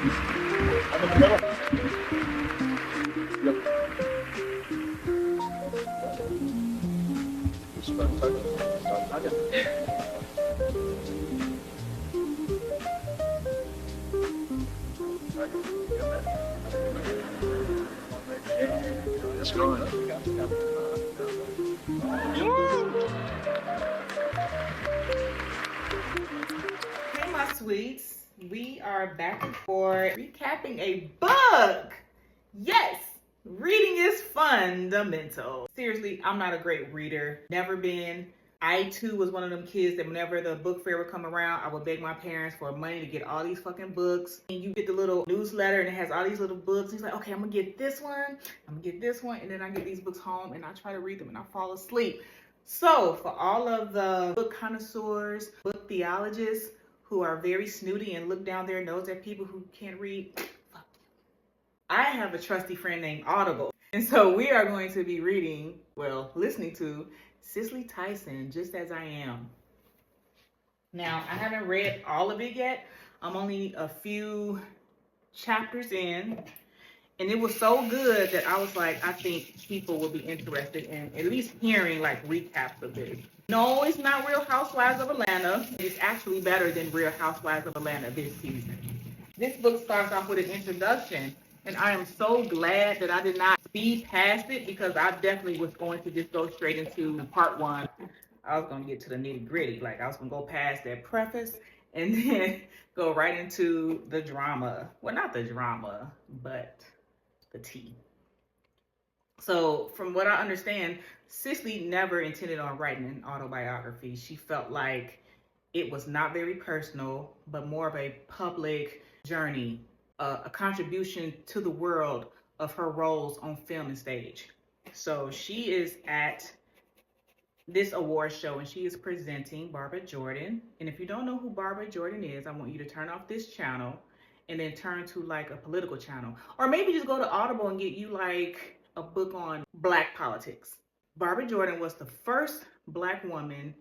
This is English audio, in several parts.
I'm in the middle. Yep. Start tugging. Start tugging. It's going. Hey, my sweets. We are back for recapping a book. Yes, reading is fundamental. Seriously, I'm not a great reader. Never been. I too was one of them kids that whenever the book fair would come around, I would beg my parents for money to get all these fucking books. And you get the little newsletter and it has all these little books. He's like, okay, I'm gonna get this one, I'm gonna get this one, and then I get these books home and I try to read them and I fall asleep. So for all of the book connoisseurs, book theologists who are very snooty and look down their nose at people who can't read, fuck you. I have a trusty friend named Audible. And so we are going to be reading, well, listening to Cicely Tyson, Just As I Am. Now, I haven't read all of it yet. I'm only a few chapters in. And it was so good that I was like, I think people will be interested in at least hearing like recaps of this. No, it's not Real Housewives of Atlanta. It's actually better than Real Housewives of Atlanta this season. This book starts off with an introduction, and I am so glad that I did not speed past it because I definitely was going to just go straight into part one. I was going to get to the nitty gritty. Like I was going to go past that preface and then go right into the drama. Well, not the drama, but the tea. So from what I understand, Cicely never intended on writing an autobiography. She felt like it was not very personal, but more of a public journey, a contribution to the world of her roles on film and stage. So she is at this award show and she is presenting Barbara Jordan. And if you don't know who Barbara Jordan is, I want you to turn off this channel and then turn to like a political channel. Or maybe just go to Audible and get you like a book on Black politics. Barbara Jordan was the first Black woman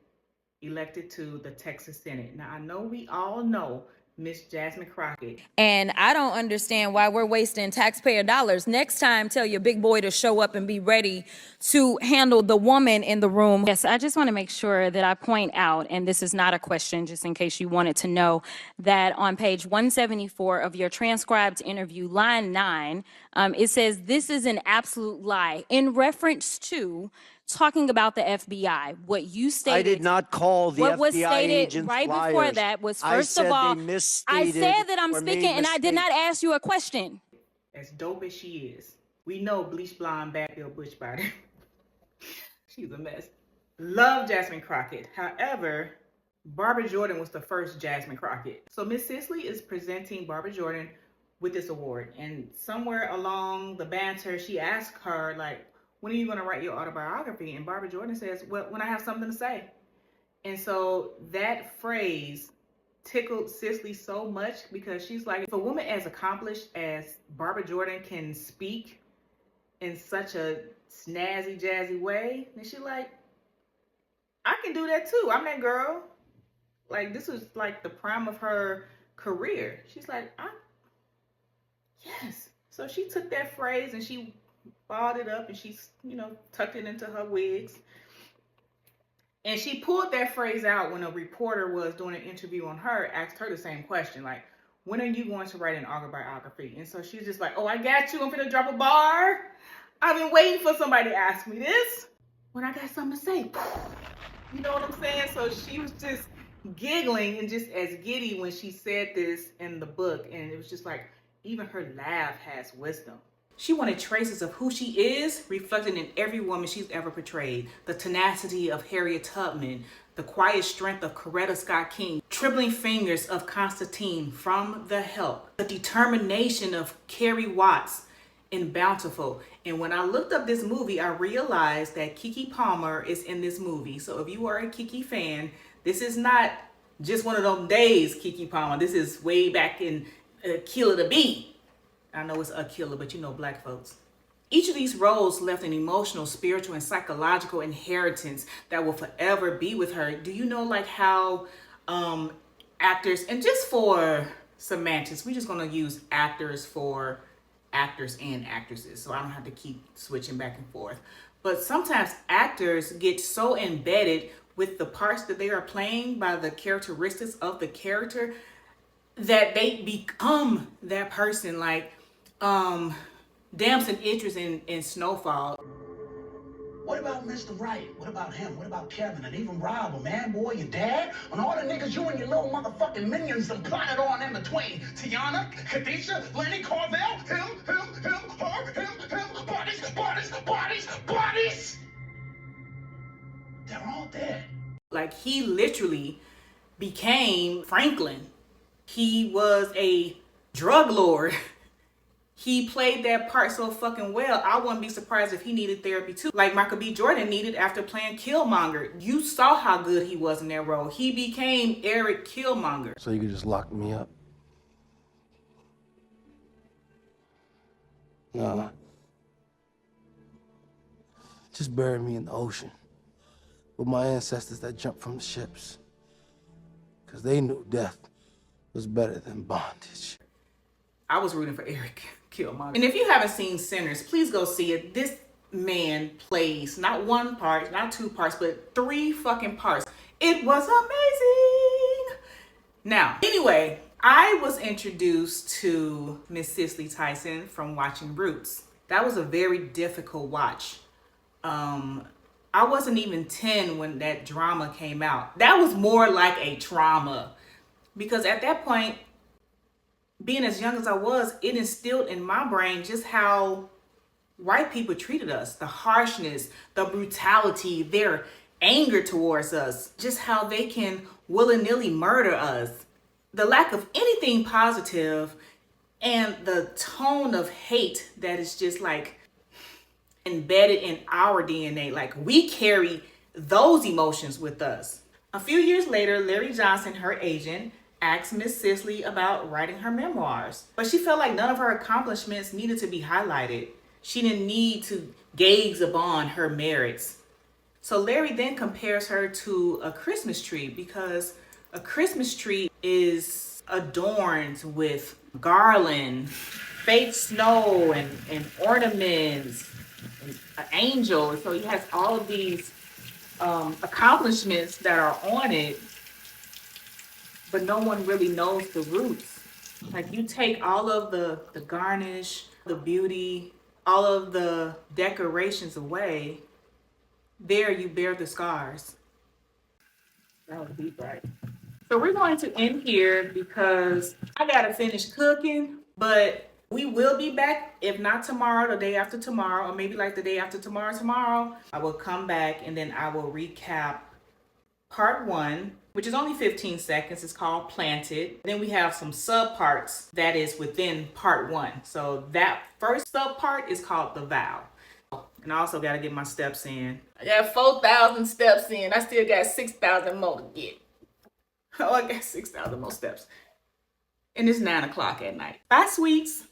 elected to the Texas Senate. Now, I know we all know Miss Jasmine Crockett. And I don't understand why we're wasting taxpayer dollars. Next time, tell your big boy to show up and be ready to handle the woman in the room. Yes, I just want to make sure that I point out, and this is not a question, just in case you wanted to know, that on page 174 of your transcribed interview, line 9, it says, "This is an absolute lie," in reference to talking about the FBI. What you stated, I did not call the what was FBI stated agents right liars. before that was, I first said of all, they I misstated said that I'm or speaking made and I did mistakes. not ask you a question. As dope as she is, we know bleach blonde, bad Bill Bush body. She's a mess. Love Jasmine Crockett. However, Barbara Jordan was the first Jasmine Crockett. So Miss Cicely is presenting Barbara Jordan with this award. And somewhere along the banter, she asked her, like, when are you going to write your autobiography? And Barbara Jordan says, well, when I have something to say. And so that phrase tickled Cicely so much because she's like, if a woman as accomplished as Barbara Jordan can speak in such a snazzy, jazzy way, then she's like, I can do that too. I'm that girl. Like, this was like the prime of her career. She's like, yes. So she took that phrase and she balled it up and she, tucked it into her wigs. And she pulled that phrase out when a reporter was doing an interview on her, asked her the same question, like, when are you going to write an autobiography? And so she's just like, oh, I got you. I'm gonna drop a bar. I've been waiting for somebody to ask me this when I got something to say. You know what I'm saying? So she was just giggling and just as giddy when she said this in the book. And it was just like, even her laugh has wisdom. She wanted traces of who she is reflected in every woman she's ever portrayed. The tenacity of Harriet Tubman, the quiet strength of Coretta Scott King, trembling fingers of Constantine from The Help, the determination of Carrie Watts in Bountiful. And when I looked up this movie, I realized that Keke Palmer is in this movie. So if you are a Keke fan, this is not just one of those days, Keke Palmer. This is way back in Killer the Bee. I know it's a killer, but you know Black folks. Each of these roles left an emotional, spiritual, and psychological inheritance that will forever be with her. Do you know like how actors, and just for semantics. We're just gonna use actors for actors and actresses, so I don't have to keep switching back and forth. But sometimes actors get so embedded with the parts that they are playing by the characteristics of the character that they become that person. Like Damson Idris in Snowfall. What about Mr. Right? What about him? What about Kevin? And even Rob, a man, boy, your dad? And all the niggas you and your little motherfucking minions done plotted on in between. Tiana, Khadijah, Lenny, Carvel, him, her, him, bodies. They're all dead. Like, he literally became Franklin. He was a drug lord. He played that part so fucking well. I wouldn't be surprised if he needed therapy too. Like Michael B. Jordan needed after playing Killmonger. You saw how good he was in that role. He became Eric Killmonger. So you could just lock me up? Nah. Just bury me in the ocean with my ancestors that jumped from the ships. Because they knew death was better than bondage. I was rooting for Eric Killmonger. And if you haven't seen Sinners, please go see it. This man plays not one part, not two parts, but 3 fucking parts. It was amazing. Now, anyway, I was introduced to Miss Cicely Tyson from watching Roots. That was a very difficult watch. I wasn't even 10 when that drama came out. That was more like a trauma, because at that point, being as young as I was, it instilled in my brain just how white people treated us, the harshness, the brutality, their anger towards us, just how they can willy-nilly murder us, the lack of anything positive, and the tone of hate that is just like embedded in our DNA. Like, we carry those emotions with us. A few years later, Larry Johnson, her agent, asked Miss Cicely about writing her memoirs, but she felt like none of her accomplishments needed to be highlighted. She didn't need to gaze upon her merits. So Larry then compares her to a Christmas tree, because a Christmas tree is adorned with garland, fake snow, and ornaments, and an angel. So he has all of these accomplishments that are on it, but no one really knows the roots. Like, you take all of the garnish, the beauty, all of the decorations away, there you bear the scars. That was deep, right? So we're going to end here because I gotta finish cooking, but we will be back, if not tomorrow, the day after tomorrow, or maybe like the day after tomorrow. I will come back and then I will recap part 1, which is only 15 seconds. It's called Planted. Then we have some sub parts that is within part 1. So that first sub part is called The Vow. And I also got to get my steps in. I got 4,000 steps in. I still got 6,000 more to get. Oh, I got 6,000 more steps. And it's 9 o'clock at night. Bye, sweets.